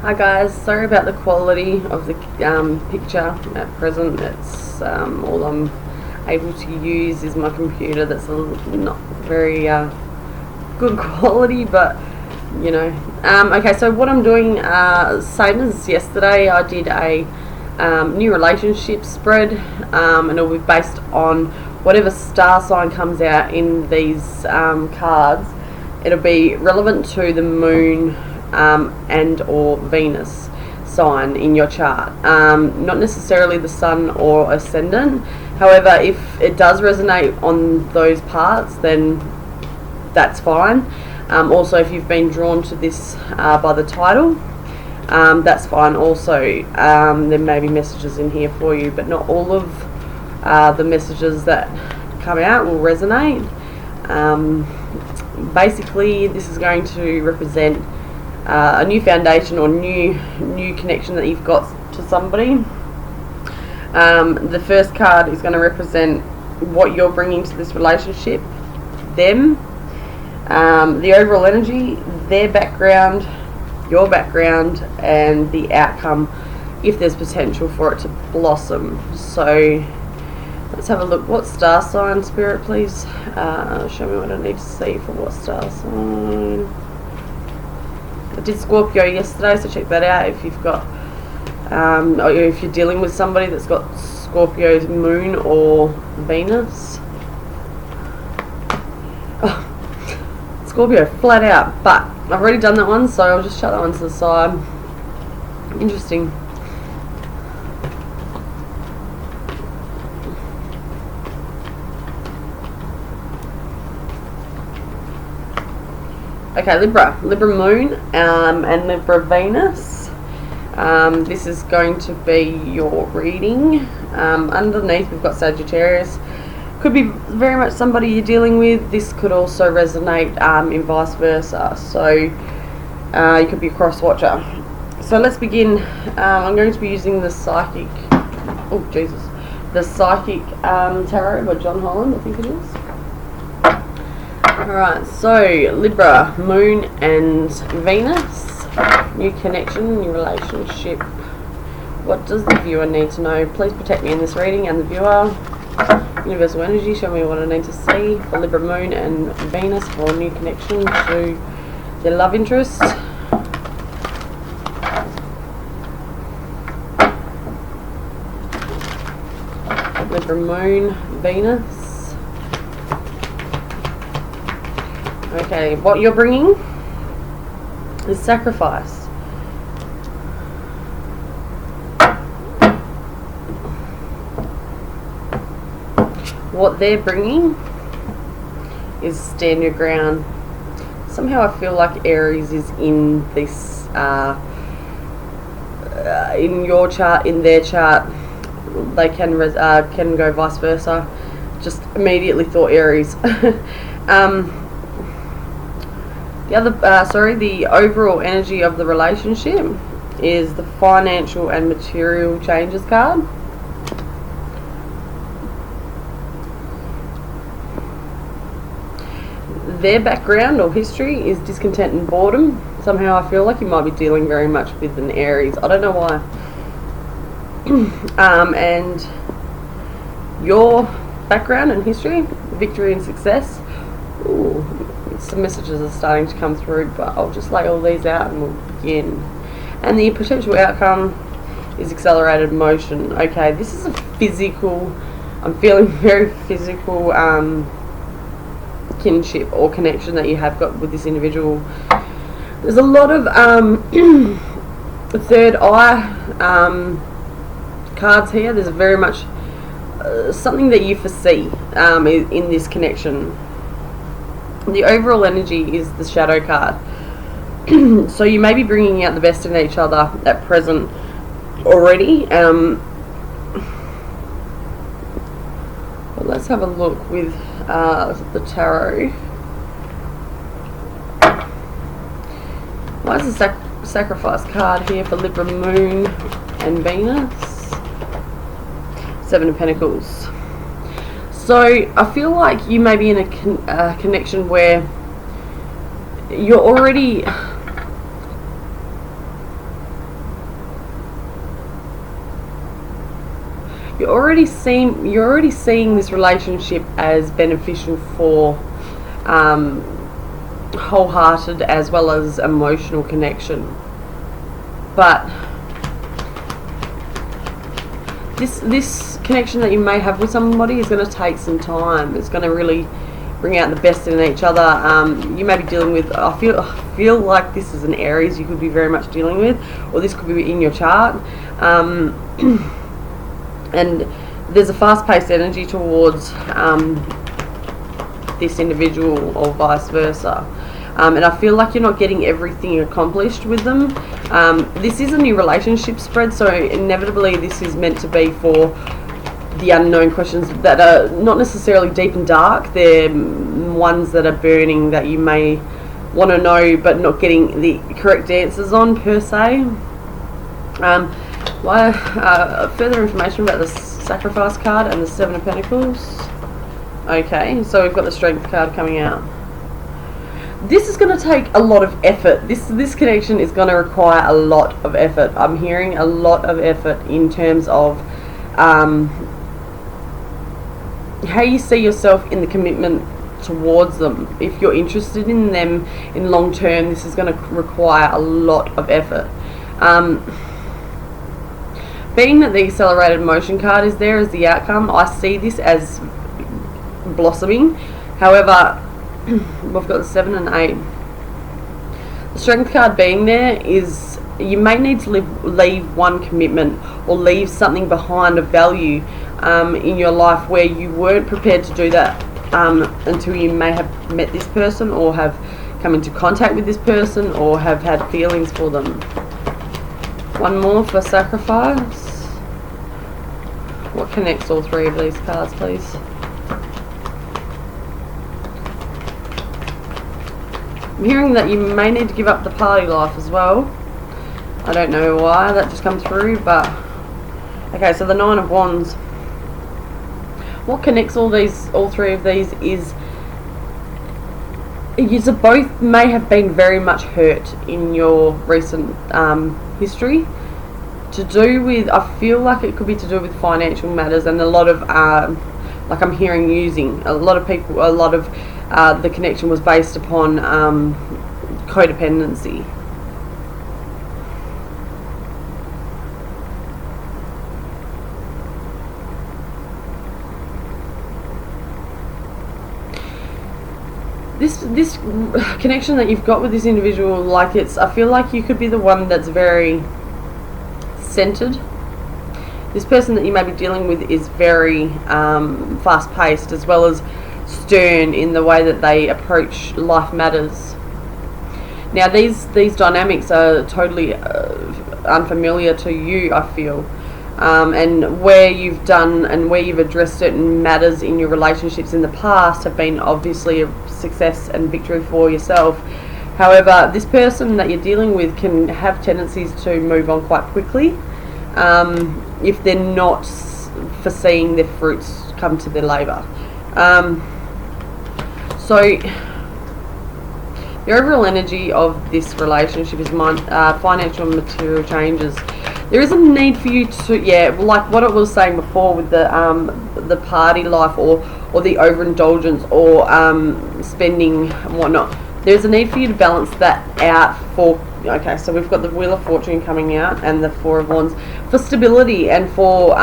Hi guys, sorry about the quality of the picture at present. It's all I'm able to use is my computer that's not very good quality, but you know. Okay, so what I'm doing, same as yesterday, I did a new relationship spread, and it'll be based on whatever star sign comes out in these cards. It'll be relevant to the moon and or Venus sign in your chart, not necessarily the sun or ascendant. However, if it does resonate on those parts, then that's fine. Also, if you've been drawn to this by the title, that's fine also. There may be messages in here for you, but not all of the messages that come out will resonate. Basically, this is going to represent a new foundation or new connection that you've got to somebody. The first card is going to represent what you're bringing to this relationship, them, the overall energy, their background, your background, and the outcome, if there's potential for it to blossom. So let's have a look. What star sign, Spirit, please? Show me what I need to see for what star sign. I did Scorpio yesterday, so check that out if you've got, or if you're dealing with somebody that's got Scorpio's moon or Venus. Oh, Scorpio, flat out. But I've already done that one, so I'll just shut that one to the side. Interesting. Okay, Libra Moon and Libra Venus. This is going to be your reading. Underneath we've got Sagittarius. Could be very much somebody you're dealing with. This could also resonate in vice versa. So you could be a cross watcher. So let's begin. I'm going to be using the Psychic. Oh Jesus, the Psychic Tarot by John Holland, I think it is. Alright, so Libra, Moon and Venus, new connection, new relationship. What does the viewer need to know? Please protect me in this reading and the viewer. Universal energy, show me what I need to see for Libra, Moon and Venus for a new connection to their love interest. Libra, Moon, Venus. Okay, what you're bringing is sacrifice. What they're bringing is stand your ground. Somehow I feel like Aries is in this, in your chart, in their chart. They can go vice versa. Just immediately thought Aries. The overall energy of the relationship is the financial and material changes card. Their background or history is discontent and boredom. Somehow I feel like you might be dealing very much with an Aries. I don't know why. And your background and history, victory and success. Ooh. Some messages are starting to come through, but I'll just lay all these out and we'll begin. And the potential outcome is accelerated motion. Okay, this is a physical, I'm feeling very physical kinship or connection that you have got with this individual. There's a lot of third eye cards here. There's very much something that you foresee in this connection. The overall energy is the shadow card. So you may be bringing out the best in each other at present already. But let's have a look with the tarot. Why is the sacrifice card here for Libra, Moon and Venus? Seven of Pentacles. So I feel like you may be in a connection where you're already you're already seeing this relationship as beneficial for wholehearted as well as emotional connection. But this connection that you may have with somebody is going to take some time. It's going to really bring out the best in each other. You may be dealing with, I feel like this is an Aries you could be very much dealing with, or this could be in your chart. And there's a fast-paced energy towards this individual, or vice versa. And I feel like you're not getting everything accomplished with them. This is a new relationship spread, so inevitably this is meant to be for the unknown questions that are not necessarily deep and dark. They're ones that are burning that you may want to know but not getting the correct answers on, per se. Further information about the Sacrifice card and the Seven of Pentacles. Okay, so we've got the Strength card coming out. This is going to take a lot of effort. This connection is going to require a lot of effort. I'm hearing a lot of effort in terms of how you see yourself in the commitment towards them. If you're interested in them in long term, this is going to require a lot of effort. Being that the Accelerated Motion card is there as the outcome, I see this as blossoming. However, we've got the 7 and 8. The Strength card being there is you may need to leave one commitment or leave something behind of value in your life where you weren't prepared to do that until you may have met this person, or have come into contact with this person, or have had feelings for them. One more for Sacrifice. What connects all three of these cards, please? I'm hearing that you may need to give up the party life as well. I don't know why that just comes through, but okay. So the 9 of Wands. What connects all three of these is you both may have been very much hurt in your recent history. To do with, I feel like it could be to do with financial matters, and a lot of like I'm hearing using a lot of people. A lot of the connection was based upon codependency. This connection that you've got with this individual, like I feel like you could be the one that's very centered. This person that you may be dealing with is very fast-paced, as well as stern in the way that they approach life matters. Now these dynamics are totally unfamiliar to you, I feel. And where you've done and where you've addressed certain matters in your relationships in the past have been obviously a success and victory for yourself. However, this person that you're dealing with can have tendencies to move on quite quickly if they're not foreseeing their fruits come to their labour. So the overall energy of this relationship is financial and material changes. There is a need for you to, like what I was saying before with the party life or the overindulgence or spending and whatnot. There's a need for you to balance that out for, okay, so we've got the Wheel of Fortune coming out and the 4 of Wands, for stability and for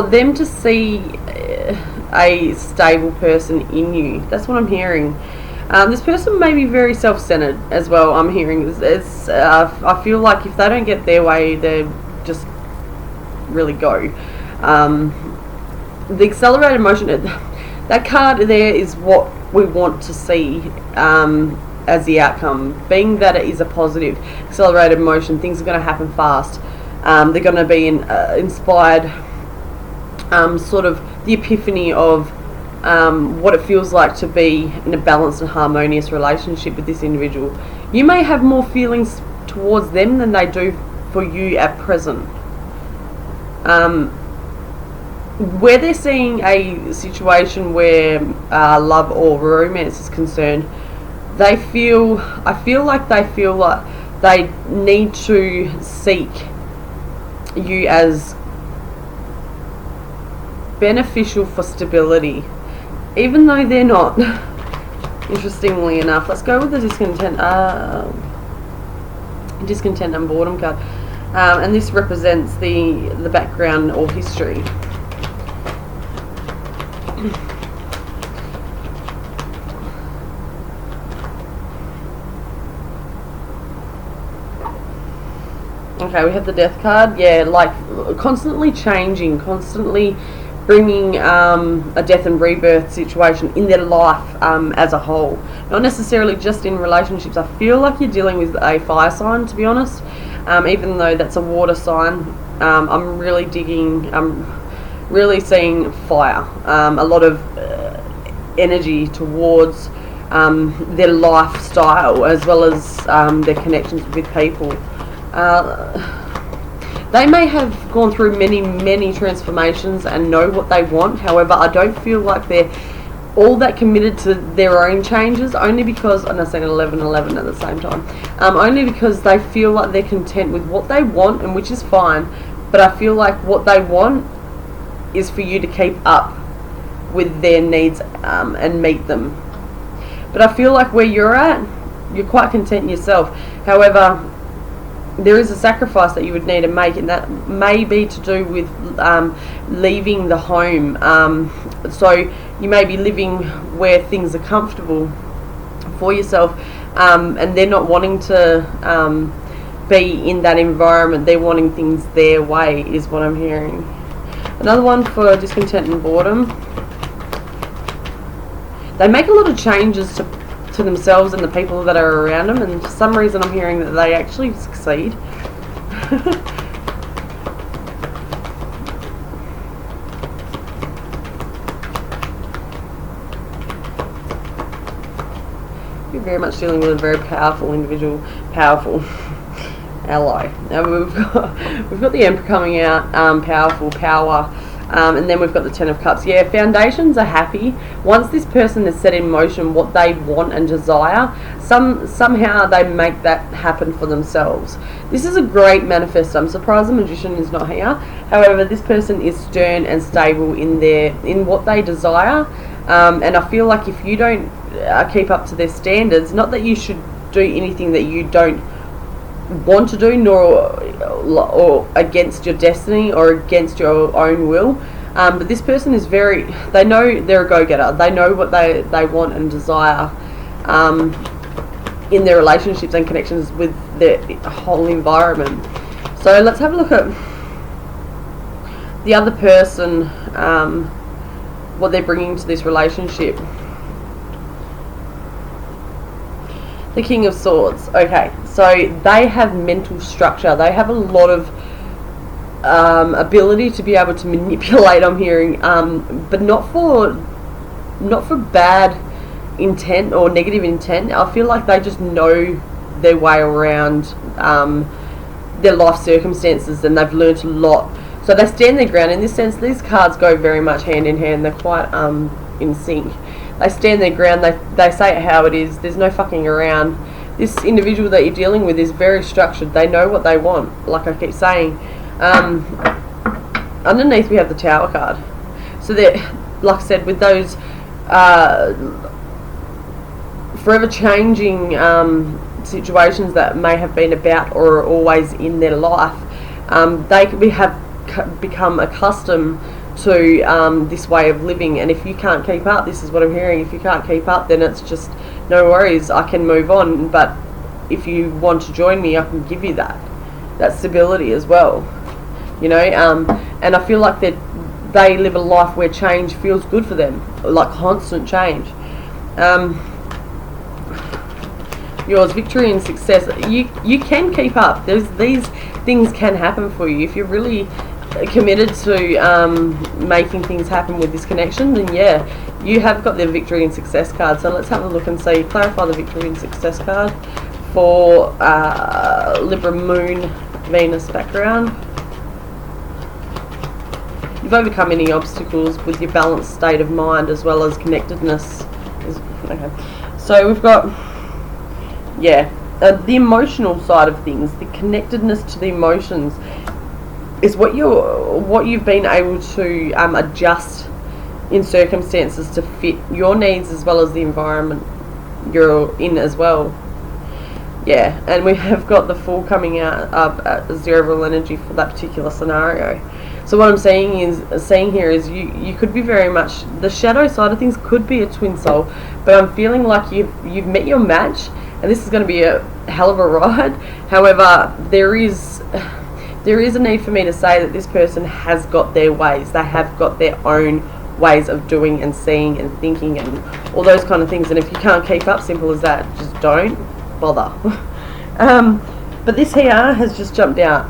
them to see a stable person in you. That's what I'm hearing. This person may be very self-centered as well. I'm hearing I feel like if they don't get their way, they just really go. The Accelerated Motion, that card there is what we want to see as the outcome, being that it is a positive accelerated motion. Things are going to happen fast. They're going to be inspired, sort of the epiphany of what it feels like to be in a balanced and harmonious relationship with this individual. You may have more feelings towards them than they do for you at present. Where they're seeing a situation where love or romance is concerned, I feel like they need to seek you as beneficial for stability, even though they're not. Interestingly enough, let's go with the discontent and boredom card, and this represents the background or history. Okay, we have the death card. Yeah, like constantly changing, constantly bringing a death and rebirth situation in their life as a whole. Not necessarily just in relationships. I feel like you're dealing with a fire sign, to be honest. Even though that's a water sign, I'm really digging, I'm really seeing fire. A lot of energy towards their lifestyle as well as their connections with people. They may have gone through many transformations and know what they want. However, I don't feel like they're all that committed to their own changes, only because, and I'm saying 11 at the same time, only because they feel like they're content with what they want, and which is fine, but I feel like what they want is for you to keep up with their needs and meet them. But I feel like where you're at, you're quite content yourself. However, there is a sacrifice that you would need to make, and that may be to do with leaving the home. So you may be living where things are comfortable for yourself, and they're not wanting to be in that environment. They're wanting things their way, is what I'm hearing. Another one for discontent and boredom. They make a lot of changes to themselves and the people that are around them, and for some reason I'm hearing that they actually succeed. You're very much dealing with a very powerful individual, powerful ally. Now we've got the Emperor coming out, powerful, power. And then we've got the Ten of Cups. Yeah, foundations are happy. Once this person has set in motion what they want and desire, somehow they make that happen for themselves. This is a great manifesto. I'm surprised the Magician is not here. However, this person is stern and stable in what they desire. And I feel like if you don't keep up to their standards, not that you should do anything that you don't want to do, nor or against your destiny or against your own will, but this person is they know they're a go-getter. They know what they want and desire in their relationships and connections with the whole environment. So let's have a look at the other person, what they're bringing to this relationship. The King of Swords. Okay, so they have mental structure. They have a lot of ability to be able to manipulate, I'm hearing, but not for bad intent or negative intent. I feel like they just know their way around their life circumstances, and they've learnt a lot. So they stand their ground. In this sense, these cards go very much hand in hand. They're quite in sync. They stand their ground. They say it how it is. There's no fucking around. This individual that you're dealing with is very structured. They know what they want, like I keep saying. Underneath we have the Tower card. So that, like I said, with those forever changing situations that may have been about or are always in their life, they have become accustomed to this way of living. And if you can't keep up, this is what I'm hearing, if you can't keep up, then it's just no worries, I can move on. But if you want to join me, I can give you that stability as well, you know. And I feel like that they live a life where change feels good for them, like constant change. Yours, victory and success. You can keep up. These things can happen for you if you're really committed to making things happen with this connection. Then yeah, you have got the victory and success card. So let's have a look and see. Clarify the victory and success card for Libra Moon Venus background. You've overcome any obstacles with your balanced state of mind as well as connectedness. Okay, so we've got the emotional side of things, the connectedness to the emotions. is what you've been able to adjust in circumstances to fit your needs as well as the environment you're in as well. Yeah, and we have got the Fool coming out up at zero energy for that particular scenario. So what I'm saying here is you could be very much, the shadow side of things could be a twin soul, but I'm feeling like you've met your match, and this is going to be a hell of a ride. However, there is a need for me to say that this person has got their ways. They have got their own ways of doing and seeing and thinking and all those kind of things. And if you can't keep up, simple as that, just don't bother. But this here has just jumped out.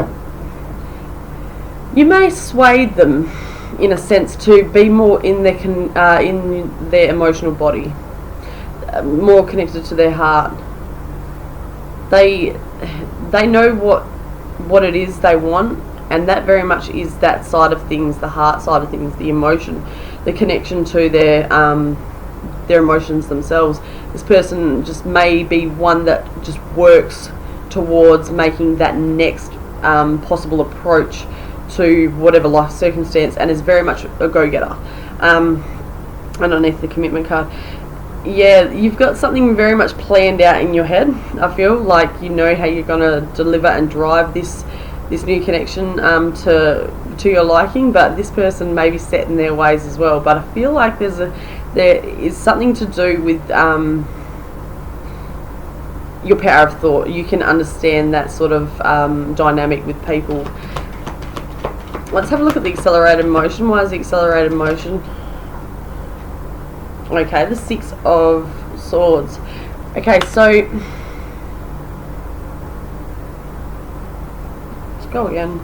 You may sway them in a sense to be more in their emotional body, more connected to their heart. They know what it is they want, and that very much is that side of things, the heart side of things, the emotion, the connection to their emotions themselves. This person just may be one that just works towards making that next possible approach to whatever life circumstance, and is very much a go-getter. Underneath the commitment card, yeah, you've got something very much planned out in your head. I feel like you know how you're going to deliver and drive this new connection to your liking, but this person may be set in their ways as well. But I feel like there is something to do with your power of thought. You can understand that sort of dynamic with people. Let's have a look at the accelerated motion. Why is the accelerated motion? Okay, the Six of Swords. Okay, so let's go again.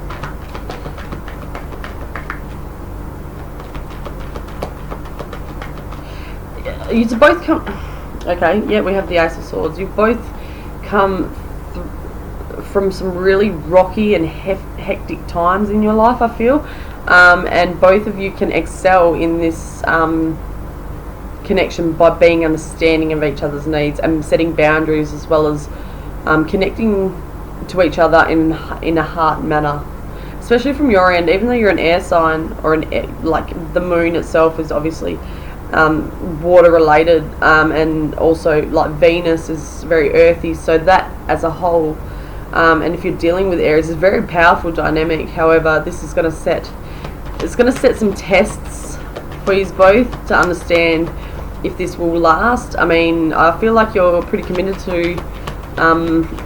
You both come. Okay, yeah, we have the Ace of Swords. You've both come from some really rocky and hectic times in your life, I feel, and both of you can excel in this connection by being understanding of each other's needs and setting boundaries, as well as connecting to each other in a heart manner, especially from your end. Even though you're an air sign, or like the moon itself is obviously water related, and also like Venus is very earthy, so that as a whole, and if you're dealing with Aries, it's a very powerful dynamic. However, this is going to set some tests for you both to understand if this will last. I mean, I feel like you're pretty committed to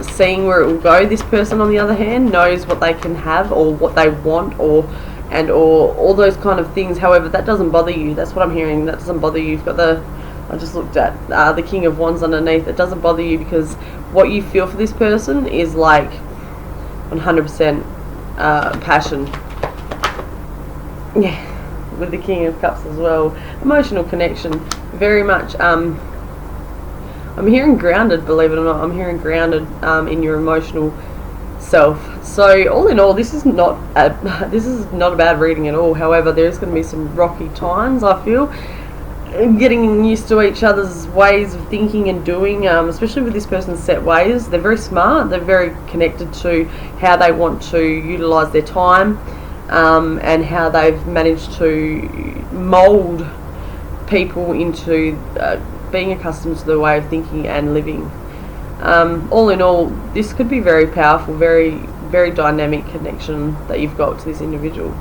seeing where it will go. This person, on the other hand, knows what they can have or what they want, or all those kind of things. However, that doesn't bother you. That's what I'm hearing. That doesn't bother you. You've got I just looked at the King of Wands underneath. It doesn't bother you because what you feel for this person is like 100% passion. Yeah, with the King of Cups as well. Emotional connection. Very much. I'm hearing grounded, believe it or not. I'm hearing grounded in your emotional self. So all in all, this is not a bad reading at all. However, there's going to be some rocky times, I feel, getting used to each other's ways of thinking and doing, especially with this person's set ways. They're very smart. They're very connected to how they want to utilize their time, and how they've managed to mold people into being accustomed to the way of thinking and living. All in all, this could be very powerful, very, very dynamic connection that you've got to this individual.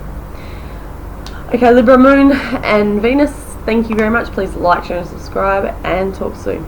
Okay, Libra Moon and Venus, thank you very much. Please like, share and subscribe, and talk soon.